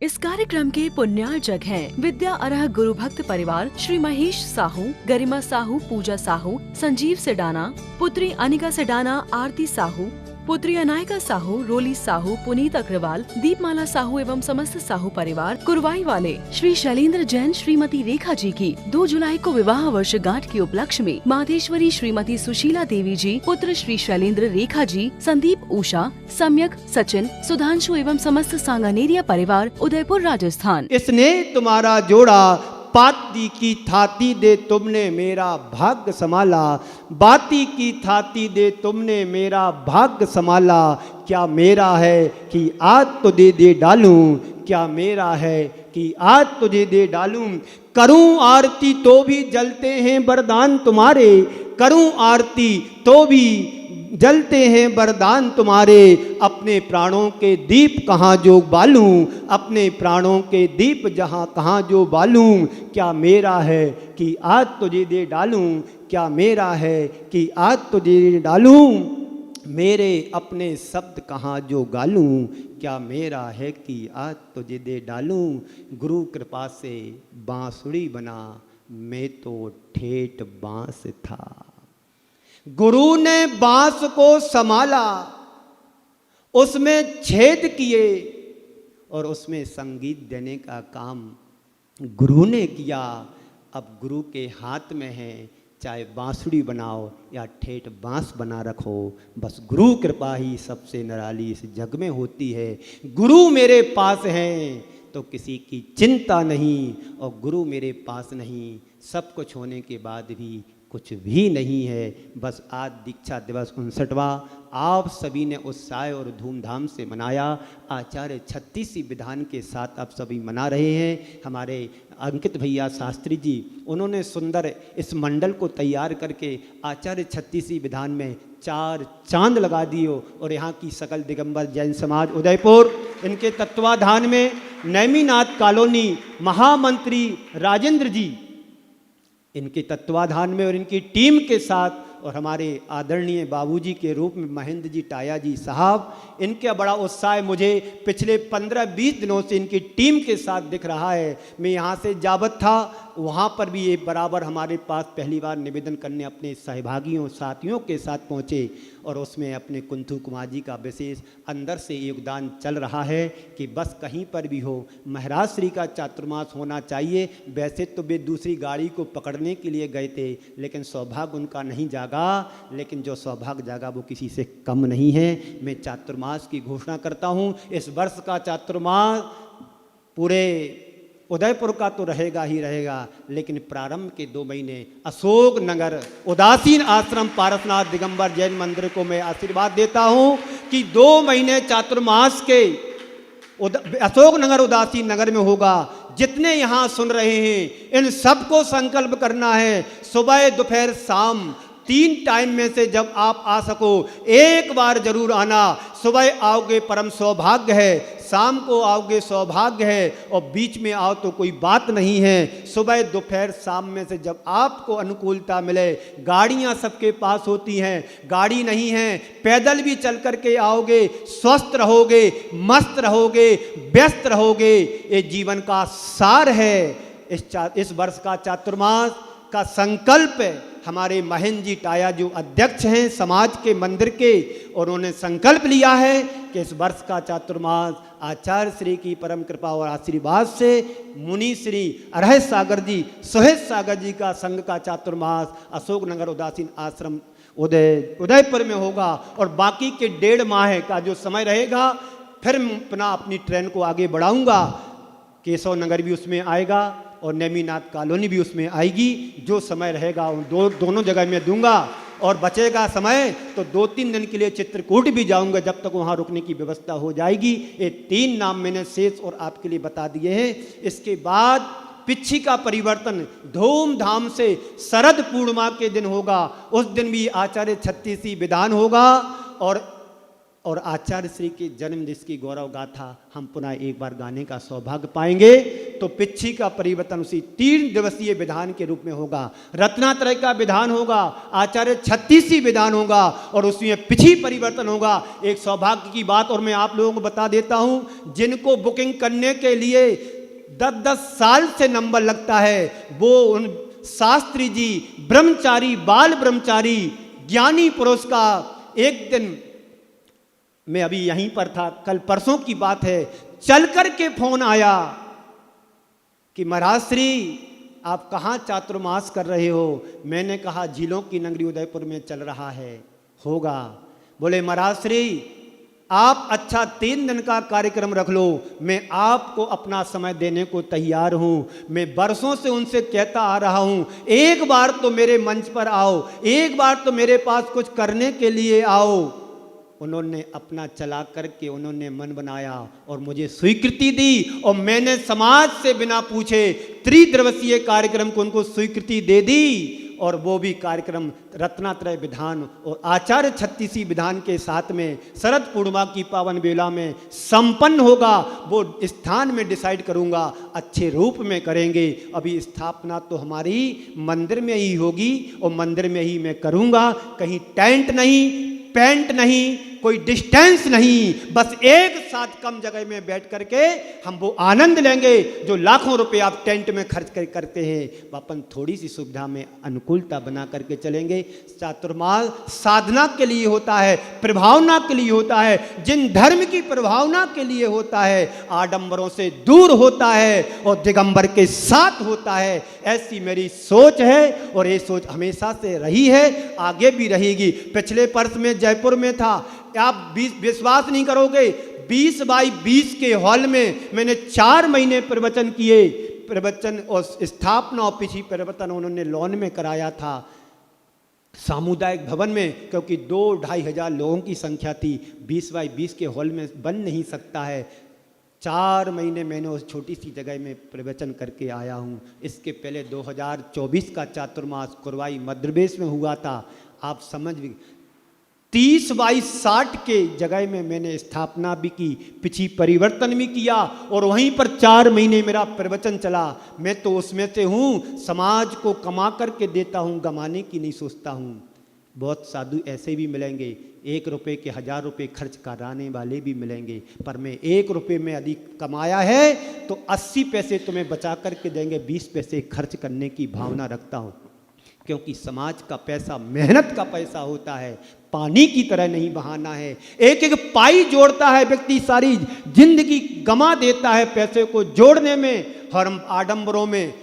इस कार्यक्रम के पुण्यार्जक हैं विद्या अरह गुरु भक्त परिवार, श्री महेश साहू, गरिमा साहू, पूजा साहू, संजीव सेडाना, पुत्री अनिका सेडाना, आरती साहू, पुत्री अनायका साहू, रोली साहू, पुनीत अग्रवाल, दीपमाला साहू एवं समस्त साहू परिवार, कुरवाई वाले श्री शैलेंद्र जैन श्रीमती रेखा जी की 2 जुलाई को विवाह वर्षगांठ के उपलक्ष्य में माधेश्वरी श्रीमती सुशीला देवी जी, पुत्र श्री शैलेंद्र, रेखा जी, संदीप, उषा, सम्यक, सचिन, सुधांशु एवं समस्त सांगानेरिया परिवार, उदयपुर, राजस्थान। इसने तुम्हारा जोड़ा, पाती की थाती दे तुमने मेरा भाग्य संभाला, बाती की थाती दे तुमने मेरा भाग्य संभाला। क्या मेरा है कि आज तुझे दे डालूं, क्या मेरा है कि आज तुझे दे डालूं। करूं आरती तो भी जलते हैं वरदान तुम्हारे, करूं आरती तो भी जलते हैं वरदान तुम्हारे। अपने प्राणों के दीप कहाँ जो बालूं, अपने प्राणों के दीप जहाँ कहाँ जो बालूं। क्या मेरा है कि आज तुझे दे डालूं, क्या मेरा है कि आज तुझे दे डालूं। मेरे अपने शब्द कहाँ जो गालूं, क्या मेरा है कि आज तुझे दे डालूं। गुरु कृपा से बांसुरी बना, मैं तो ठेठ बांस था। गुरु ने बांस को संभाला, उसमें छेद किए और उसमें संगीत देने का काम गुरु ने किया। अब गुरु के हाथ में है, चाहे बांसुरी बनाओ या ठेठ बांस बना रखो, बस गुरु कृपा ही सबसे निराली इस जग में होती है। गुरु मेरे पास हैं तो किसी की चिंता नहीं, और गुरु मेरे पास नहीं, सब कुछ होने के बाद भी कुछ भी नहीं है। बस आज दीक्षा दिवस 59वां आप सभी ने उत्साह और धूमधाम से मनाया। आचार्य 36 विधान के साथ आप सभी मना रहे हैं। हमारे अंकित भैया शास्त्री जी, उन्होंने सुंदर इस मंडल को तैयार करके आचार्य 36 विधान में 4 चांद लगा दियो, और यहाँ की सकल दिगंबर जैन समाज उदयपुर, इनके तत्वाधान में नैमीनाथ कॉलोनी महामंत्री राजेंद्र जी, इनके तत्वाधान में और इनकी टीम के साथ, और हमारे आदरणीय बाबूजी के रूप में महेंद्र जी टाया जी साहब, इनका बड़ा उत्साह मुझे पिछले 15-20 दिनों से इनकी टीम के साथ दिख रहा है। मैं यहाँ से जावत था, वहाँ पर भी ये बराबर हमारे पास पहली बार निवेदन करने अपने सहभागियों साथियों के साथ पहुँचे, और उसमें अपने कुंथू कुमार जी का विशेष अंदर से योगदान चल रहा है कि बस कहीं पर भी हो महाराज श्री का चातुर्मास होना चाहिए। वैसे तो वे दूसरी गाड़ी को पकड़ने के लिए गए थे, लेकिन सौभाग्य उनका नहीं जागा, लेकिन जो सौभाग्य जागा वो किसी से कम नहीं है। मैं चातुर्मास की घोषणा करता हूँ। इस वर्ष का चातुर्मास पूरे उदयपुर का तो रहेगा ही रहेगा, लेकिन प्रारंभ के 2 महीने अशोक नगर उदासीन आश्रम पारसनाथ दिगंबर जैन मंदिर को मैं आशीर्वाद देता हूं कि 2 महीने चातुर्मास के अशोक नगर उदासीन नगर में होगा। जितने यहाँ सुन रहे हैं इन सबको संकल्प करना है, सुबह दोपहर शाम 3 टाइम में से जब आप आ सको एक बार जरूर आना। सुबह आओगे परम सौभाग्य है, शाम को आओगे सौभाग्य है, और बीच में आओ तो कोई बात नहीं है। सुबह दोपहर शाम में से जब आपको अनुकूलता मिले, गाड़ियां सबके पास होती हैं, गाड़ी नहीं है, पैदल भी चल करके आओगे, स्वस्थ रहोगे, मस्त रहोगे, व्यस्त रहोगे। ये जीवन का सार है। इस वर्ष का चातुर्मास का संकल्प हमारे महेंद्र जी टाया जो अध्यक्ष हैं समाज के मंदिर के, और उन्होंने संकल्प लिया है कि इस वर्ष का चातुर्मास आचार्य श्री की परम कृपा और आशीर्वाद से मुनि श्री अरह सागर जी, सुहेश सागर जी का संघ का चातुर्मास अशोक नगर उदासीन आश्रम उदयपुर में होगा। और बाकी के 1.5 माह का जो समय रहेगा, फिर पुनः अपनी ट्रेन को आगे बढ़ाऊंगा। केशव नगर भी उसमें आएगा और नैमीनाथ कॉलोनी भी उसमें आएगी। जो समय रहेगा दोनों जगह में दूंगा, और बचेगा समय तो 2-3 दिन के लिए चित्रकूट भी जाऊंगा, जब तक वहाँ रुकने की व्यवस्था हो जाएगी। ये 3 नाम मैंने शेष और आपके लिए बता दिए हैं। इसके बाद पिछी का परिवर्तन धूमधाम से शरद पूर्णिमा के दिन होगा। उस दिन भी आचार्य 36 विधान होगा, और आचार्य श्री के जन्म दिवस की गौरव गाथा हम पुनः एक बार गाने का सौभाग्य पाएंगे। तो पिछी का परिवर्तन उसी 3 दिवसीय विधान के रूप में होगा। रत्नात्रय का विधान होगा, आचार्य 36 विधान होगा और उसमें पिछी परिवर्तन होगा। एक सौभाग्य की बात और मैं आप लोगों को बता देता हूं, जिनको बुकिंग करने के लिए 10-10 साल से नंबर लगता है, वो उन शास्त्री जी ब्रह्मचारी, बाल ब्रह्मचारी ज्ञानी पुरुष का एक दिन, मैं अभी यहीं पर था, कल परसों की बात है, चल कर के फोन आया कि महाराज श्री आप कहाँ चातुर्मास कर रहे हो। मैंने कहा झीलों की नगरी उदयपुर में चल रहा है, होगा। बोले महाराज श्री आप अच्छा 3 दिन का कार्यक्रम रख लो, मैं आपको अपना समय देने को तैयार हूं। मैं बरसों से उनसे कहता आ रहा हूं, एक बार तो मेरे मंच पर आओ, एक बार तो मेरे पास कुछ करने के लिए आओ। उन्होंने अपना चला करके उन्होंने मन बनाया और मुझे स्वीकृति दी और मैंने समाज से बिना पूछे 3 दिवसीय कार्यक्रम को उनको स्वीकृति दे दी और वो भी कार्यक्रम रत्नात्रय विधान और आचार्य 36 विधान के साथ में शरद पूर्णिमा की पावन बेला में संपन्न होगा। वो स्थान में डिसाइड करूंगा, अच्छे रूप में करेंगे। अभी स्थापना तो हमारी मंदिर में ही होगी और मंदिर में ही मैं करूंगा, कहीं टेंट नहीं, पेंट नहीं, कोई डिस्टेंस नहीं, बस एक साथ कम जगह में बैठ करके हम वो आनंद लेंगे जो लाखों रुपए आप टेंट में खर्च करते हैं। अपन थोड़ी सी सुविधा में अनुकूलता बना करके चलेंगे। चातुर्मास साधना के लिए होता है, प्रभावना के लिए होता है, जिन धर्म की प्रभावना के लिए होता है, आडंबरों से दूर होता है और दिगंबर के साथ होता है। ऐसी मेरी सोच है और ये सोच हमेशा से रही है, आगे भी रहेगी। पिछले वर्ष में जयपुर में था, आप विश्वास नहीं करोगे, 20 बाई 20 के हॉल में मैंने 4 महीने प्रवचन किए। प्रवचन और स्थापना और पिछी परिवर्तन उन्होंने लॉन में कराया था, सामुदायिक भवन में, क्योंकि 2-2.5 हजार लोगों की संख्या थी। 20 बाई 20 के हॉल में बन नहीं सकता है। 4 महीने मैंने उस छोटी सी जगह में प्रवचन करके आया हूँ। इसके पहले 2024 का चातुर्मास कुरवाई मध्य प्रदेश में हुआ था। आप समझ 30 बाई 60 के जगह में मैंने स्थापना भी की, पिछी परिवर्तन भी किया और वहीं पर 4 महीने मेरा प्रवचन चला। मैं तो उसमें से हूँ, समाज को कमा करके देता हूँ, गंवाने की नहीं सोचता हूँ। बहुत साधु ऐसे भी मिलेंगे, 1 रुपये के 1000 रुपये खर्च कराने वाले भी मिलेंगे, पर मैं 1 रुपये में अधिक कमाया है तो 80 पैसे तुम्हें बचा करके देंगे, 20 पैसे खर्च करने की भावना रखता हूँ। क्योंकि समाज का पैसा मेहनत का पैसा होता है, पानी की तरह नहीं बहाना है। एक एक पाई जोड़ता है व्यक्ति, सारी जिंदगी गमा देता है पैसे को जोड़ने में। और हम आडंबरों में,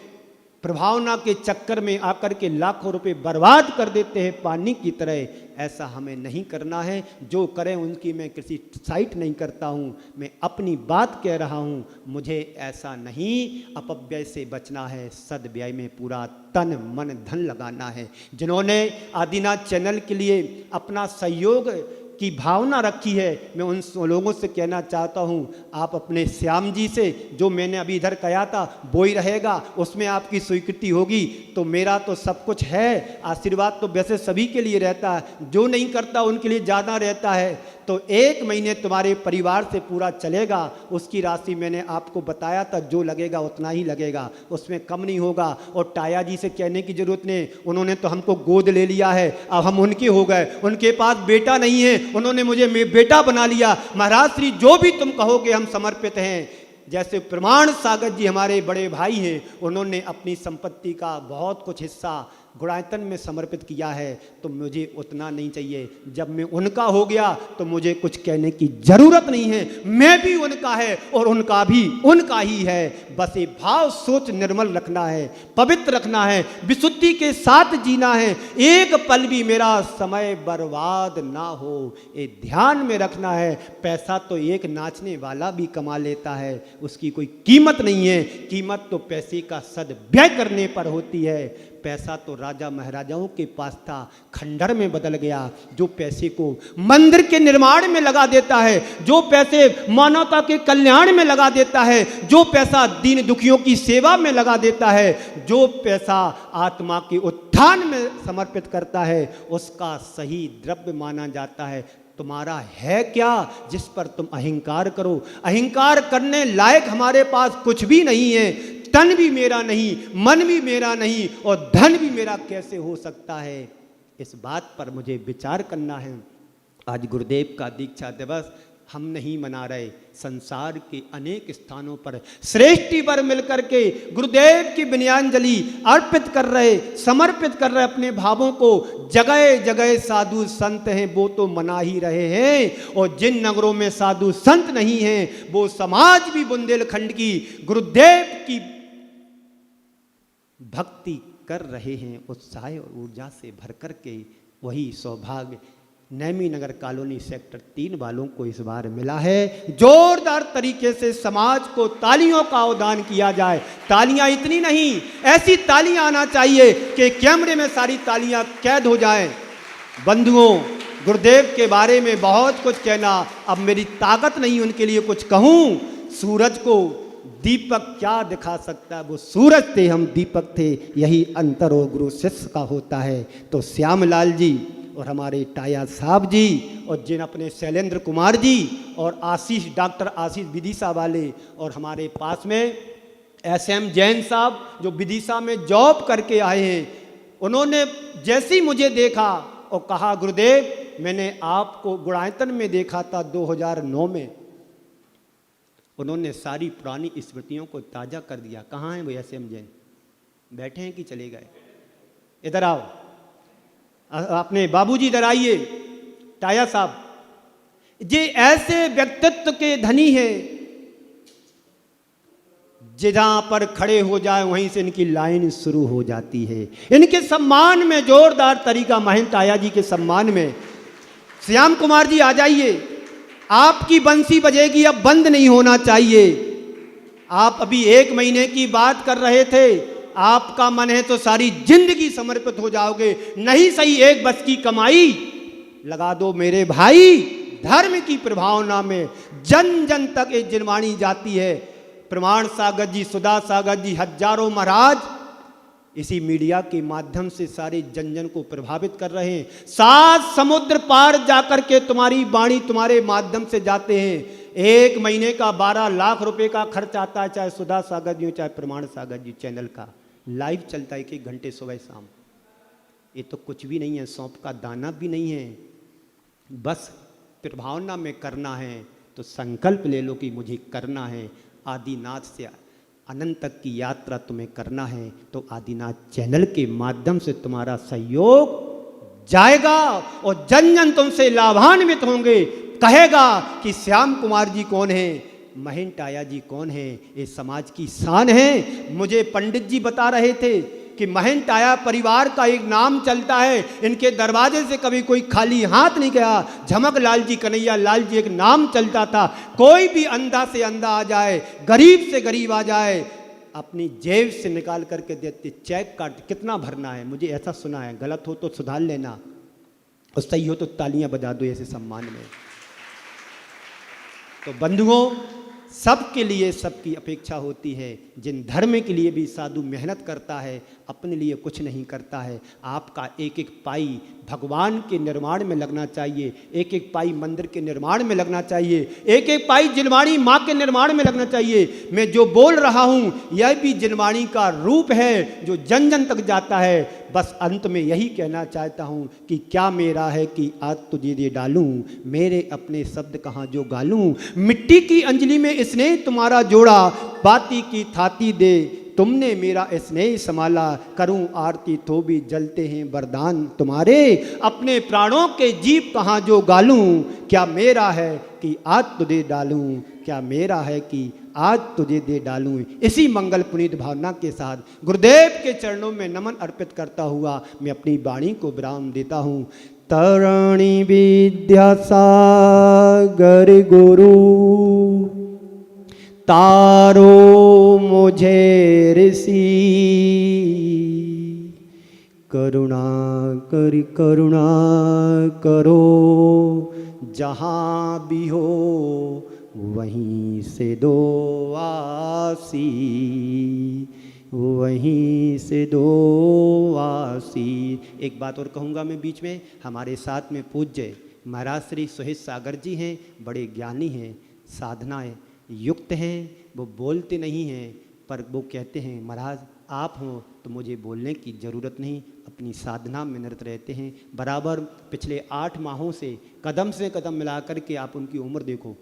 प्रभावना के चक्कर में आकर के लाखों रुपए बर्बाद कर देते हैं पानी की तरह। ऐसा हमें नहीं करना है। जो करें उनकी मैं किसी साइट नहीं करता हूँ, मैं अपनी बात कह रहा हूँ। मुझे ऐसा नहीं, अपव्यय से बचना है, सदव्यय में पूरा तन मन धन लगाना है। जिन्होंने आदिनाथ चैनल के लिए अपना सहयोग की भावना रखी है, मैं उन लोगों से कहना चाहता हूं, आप अपने श्याम जी से, जो मैंने अभी इधर कहा था वो ही रहेगा, उसमें आपकी स्वीकृति होगी तो मेरा तो सब कुछ है। आशीर्वाद तो वैसे सभी के लिए रहता है, जो नहीं करता उनके लिए ज़्यादा रहता है। तो 1 महीने तुम्हारे परिवार से पूरा चलेगा। उसकी राशि मैंने आपको बताया था, जो लगेगा उतना ही लगेगा, उसमें कम नहीं होगा। और टाया जी से कहने की जरूरत नहीं, उन्होंने तो हमको गोद ले लिया है, अब हम उनके हो गए। उनके पास बेटा नहीं है, उन्होंने मुझे बेटा बना लिया। महाराज श्री जो भी तुम कहोगे हम समर्पित हैं। जैसे प्रमाण सागर जी हमारे बड़े भाई हैं, उन्होंने अपनी संपत्ति का बहुत कुछ हिस्सा गुणायतन में समर्पित किया है, तो मुझे उतना नहीं चाहिए। जब मैं उनका हो गया तो मुझे कुछ कहने की जरूरत नहीं है। मैं भी उनका है और उनका भी उनका ही है। बस ये भाव सोच निर्मल रखना है, पवित्र रखना है, विशुद्धि के साथ जीना है। एक पल भी मेरा समय बर्बाद ना हो, ये ध्यान में रखना है। पैसा तो एक नाचने वाला भी कमा लेता है, उसकी कोई कीमत नहीं है। कीमत तो पैसे का सदव्यय करने पर होती है। पैसा तो राजा महाराजाओं के पास था, खंडर में बदल गया। जो पैसे को मंदिर के निर्माण में लगा देता है, जो पैसे मानवता के कल्याण में लगा देता है, जो पैसा दीन दुखियों की सेवा में लगा देता है, जो पैसा आत्मा के उत्थान में समर्पित करता है, उसका सही द्रव्य माना जाता है। तुम्हारा है क्या जिस पर तुम अहंकार करो? अहंकार करने लायक हमारे पास कुछ भी नहीं है। तन भी मेरा नहीं, मन भी मेरा नहीं, और धन भी मेरा कैसे हो सकता है? इस बात पर मुझे विचार करना है। आज गुरुदेव का दीक्षा दिवस हम नहीं मना रहे, संसार के अनेक स्थानों पर श्रेष्ठी पर मिलकर के गुरुदेव की विनयांजलि अर्पित कर रहे, समर्पित कर रहे अपने भावों को। जगह जगह साधु संत हैं, वो तो मना ही रहे हैं, और जिन नगरों में साधु संत नहीं हैं वो समाज भी बुंदेलखंड की गुरुदेव की भक्ति कर रहे हैं, उत्साह और ऊर्जा से भर कर के। वही सौभाग्य नैमी नगर कॉलोनी सेक्टर 3 वालों को इस बार मिला है। जोरदार तरीके से समाज को तालियों का आह्वान किया जाए। तालियां इतनी नहीं, ऐसी तालियां आना चाहिए कि कैमरे में सारी तालियां कैद हो जाएं। बंधुओं, गुरुदेव के बारे में बहुत कुछ कहना, अब मेरी ताकत नहीं उनके लिए कुछ कहूं। सूरज को दीपक क्या दिखा सकता है? वो सूरज थे, हम दीपक थे। यही अंतर और गुरु शिष्य का होता है। तो श्यामलाल जी और हमारे टाया साहब जी, और जिन अपने शैलेंद्र कुमार जी और आशीष, डॉक्टर आशीष विदिशा वाले, और हमारे पास में SM जैन साहब जो विदिशा में जॉब करके आए हैं, उन्होंने जैसे ही मुझे देखा और कहा गुरुदेव मैंने आपको गुणायतन में देखा था 2009 में। उन्होंने सारी पुरानी स्मृतियों को ताज़ा कर दिया। कहाँ हैं वो SM जैन? बैठे हैं कि चले गए? इधर आओ, अपने बाबूजी इधर आइए। टाया साहब ये ऐसे व्यक्तित्व के धनी हैं, जहां पर खड़े हो जाए वहीं से इनकी लाइन शुरू हो जाती है। इनके सम्मान में जोरदार तरीका, महंत टाया जी के सम्मान में। श्याम कुमार जी आ जाइए। आपकी बंसी बजेगी, अब बंद नहीं होना चाहिए। आप अभी 1 महीने की बात कर रहे थे, आपका मन है तो सारी जिंदगी समर्पित हो जाओगे। नहीं सही 1 बस की कमाई लगा दो मेरे भाई। धर्म की प्रभावना में जन जन तक ये जिनवाणी जाती है। प्रमाण सागर जी, सुधा सागर जी, हजारों महाराज इसी मीडिया के माध्यम से सारे जन जन को प्रभावित कर रहे हैं। 7 समुद्र पार जाकर के तुम्हारी वाणी तुम्हारे माध्यम से जाते हैं। 1 महीने का 12 लाख रुपए का खर्च आता है, चाहे सुधा सागर जी हो चाहे प्रमाण सागर जी। चैनल का लाइव चलता है 1 घंटे सुबह शाम। ये तो कुछ भी नहीं है, सौंप का दाना भी नहीं है। बस प्रभावना में करना है तो संकल्प ले लो कि मुझे करना है। आदिनाथ से अनंत तक की यात्रा तुम्हें करना है तो आदिनाथ चैनल के माध्यम से तुम्हारा सहयोग जाएगा और जन जन तुमसे लाभान्वित होंगे। कहेगा कि श्याम कुमार जी कौन है, महंत टाया जी कौन है, ये समाज की शान है। मुझे पंडित जी बता रहे थे कि महंत टाया परिवार का एक नाम चलता है, इनके दरवाजे से कभी कोई खाली हाथ नहीं गया। झमक लाल जी, कन्हैया लाल जी एक नाम चलता था। कोई भी अंधा से अंधा आ जाए, गरीब से गरीब आ जाए, अपनी जेब से निकाल करके देते, चेक काट कितना भरना है। मुझे ऐसा सुना है, गलत हो तो सुधार लेना और सही हो तो तालियां बजा दो ऐसे सम्मान में। तो बंधुओं, सबके लिए सबकी अपेक्षा होती है। जिन धर्म के लिए भी साधु मेहनत करता है, अपने लिए कुछ नहीं करता है। आपका एक एक पाई भगवान के निर्माण में लगना चाहिए, एक एक पाई मंदिर के निर्माण में लगना चाहिए, एक एक पाई जिनवाणी माँ के निर्माण में लगना चाहिए। मैं जो बोल रहा हूँ यह भी जिनवाणी का रूप है जो जन जन तक जाता है। बस अंत में यही कहना चाहता हूँ कि क्या मेरा है कि आज तुझे दे डालूं, मेरे अपने शब्द कहाँ जो गालूं। मिट्टी की अंजलि में स्नेह तुम्हारा जोड़ा, बाती की थाती दे तुमने मेरा स्नेह संभाला। करूं आरती तो भी जलते हैं वरदान तुम्हारे, अपने प्राणों के जीव कहाँ जो गालूं। क्या मेरा है कि आज तुझे डालूं, क्या मेरा है कि आज तुझे दे डालूं। इसी मंगल पुनीत भावना के साथ गुरुदेव के चरणों में नमन अर्पित करता हुआ मैं अपनी वाणी को विराम देता हूँ। तरणी विद्या सागर गुरु तारो मुझे ऋषि, करुणा करो जहाँ भी हो वहीं से दो आसी, वहीं से दो आसी। एक बात और कहूँगा मैं बीच में, हमारे साथ में पूज्य महाराज श्री सुहेश सागर जी हैं, बड़े ज्ञानी हैं, साधनाएं युक्त हैं, वो बोलते नहीं हैं, पर वो कहते हैं महाराज आप हो तो मुझे बोलने की ज़रूरत नहीं, अपनी साधना में निरत रहते हैं। बराबर पिछले 8 माहों से कदम मिला कर के आप उनकी उम्र देखो,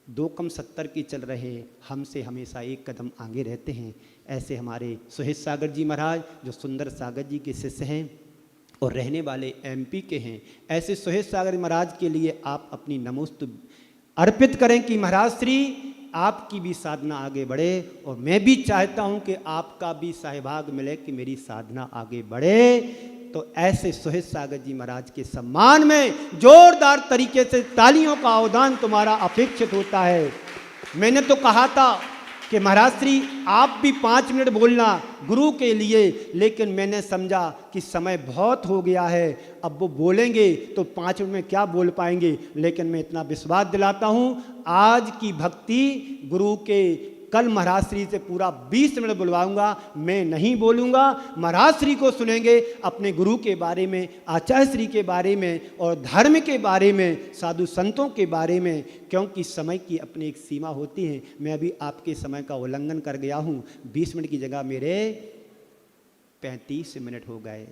2 कम 70 की चल रहे, हमसे हमेशा 1 कदम आगे रहते हैं। ऐसे हमारे सुहेश सागर जी महाराज जो सुंदर सागर जी के शिष्य हैं और रहने वाले MP के हैं, ऐसे सुहेश सागर महाराज के लिए आप अपनी नमोस्तु अर्पित करें कि महाराज श्री आपकी भी साधना आगे बढ़े, और मैं भी चाहता हूं कि आपका भी सहभाग मिले कि मेरी साधना आगे बढ़े। तो ऐसे सुहेश सागर जी महाराज के सम्मान में जोरदार तरीके से तालियों का आह्वान तुम्हारा अपेक्षित होता है। मैंने तो कहा था कि महाराज श्री आप भी 5 मिनट बोलना गुरु के लिए, लेकिन मैंने समझा कि समय बहुत हो गया है, अब वो बोलेंगे तो 5 मिनट में क्या बोल पाएंगे। लेकिन मैं इतना विश्वास दिलाता हूँ, आज की भक्ति गुरु के कल महाराज श्री से पूरा 20 मिनट बुलवाऊंगा, मैं नहीं बोलूंगा, महाराज श्री को सुनेंगे अपने गुरु के बारे में, आचार्य श्री के बारे में और धर्म के बारे में, साधु संतों के बारे में, क्योंकि समय की अपनी एक सीमा होती है। मैं अभी आपके समय का उल्लंघन कर गया हूँ, 20 मिनट की जगह मेरे 35 मिनट हो गए।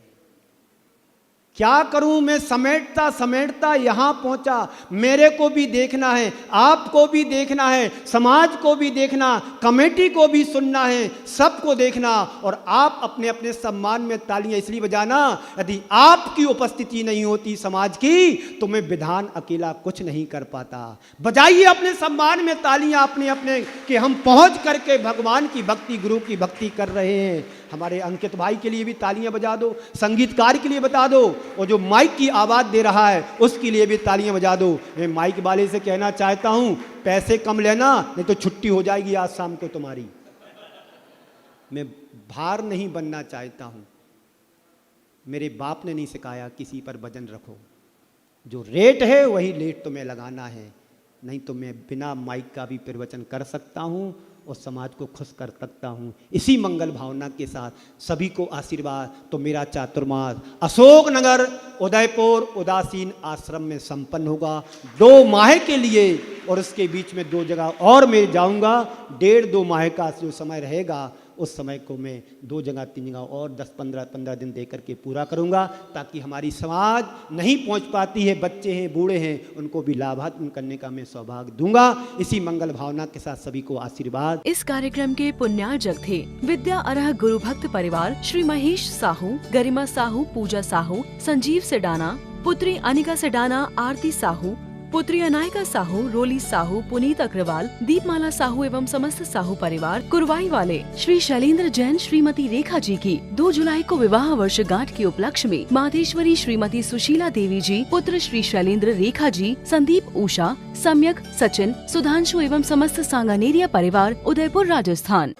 क्या करूं मैं, समेटता समेटता यहां पहुंचा। मेरे को भी देखना है, आपको भी देखना है, समाज को भी देखना, कमेटी को भी सुनना है, सबको देखना, और आप अपने अपने सम्मान में तालियां इसलिए बजाना, यदि आपकी उपस्थिति नहीं होती समाज की तो मैं विधान अकेला कुछ नहीं कर पाता। बजाइए अपने सम्मान में तालियां अपने अपने कि हम पहुंच करके भगवान की भक्ति, गुरु की भक्ति कर रहे हैं। हमारे अंकित भाई के लिए भी तालियां बजा दो, संगीतकार के लिए बता दो, और जो माइक की आवाज़ दे रहा है उसके लिए भी तालियां बजा दो। मैं माइक वाले से कहना चाहता हूं, पैसे कम लेना, नहीं तो छुट्टी हो जाएगी आज शाम को तुम्हारी। मैं भार नहीं बनना चाहता हूं, मेरे बाप ने नहीं सिखाया किसी पर वजन रखो, जो रेट है वही रेट तुम्हें लगाना है, नहीं तो मैं बिना माइक का भी प्रवचन कर सकता हूं और समाज को खुश कर सकता हूं। इसी मंगल भावना के साथ सभी को आशीर्वाद। तो मेरा चातुर्मास अशोक नगर उदयपुर उदासीन आश्रम में संपन्न होगा 2 माह के लिए, और उसके बीच में 2 जगह और मैं जाऊंगा। 1.5-2 माह का जो समय रहेगा उस समय को मैं 2 जगह 3 जगह और 10-15 दिन दे करके पूरा करूंगा, ताकि हमारी समाज नहीं पहुंच पाती है, बच्चे हैं, बूढ़े हैं, उनको भी लाभान्वित करने का मैं सौभाग्य दूंगा। इसी मंगल भावना के साथ सभी को आशीर्वाद। इस कार्यक्रम के पुण्यार्जक थे विद्या अरह गुरु भक्त परिवार श्री महेश साहू, गरिमा साहू, पूजा साहू, संजीव सेडाना, पुत्री अनिका सेडाना, आरती साहू, पुत्री अनायका साहू, रोली साहू, पुनीत अग्रवाल, दीपमाला साहू एवं समस्त साहू परिवार, कुरवाई वाले श्री शैलेंद्र जैन श्रीमती रेखा जी की 2 जुलाई को विवाह वर्षगांठ के उपलक्ष्य में माधेश्वरी श्रीमती सुशीला देवी जी, पुत्र श्री शैलेंद्र, रेखा जी, संदीप, उषा, सम्यक, सचिन, सुधांशु एवं समस्त सांगानेरिया परिवार, उदयपुर, राजस्थान।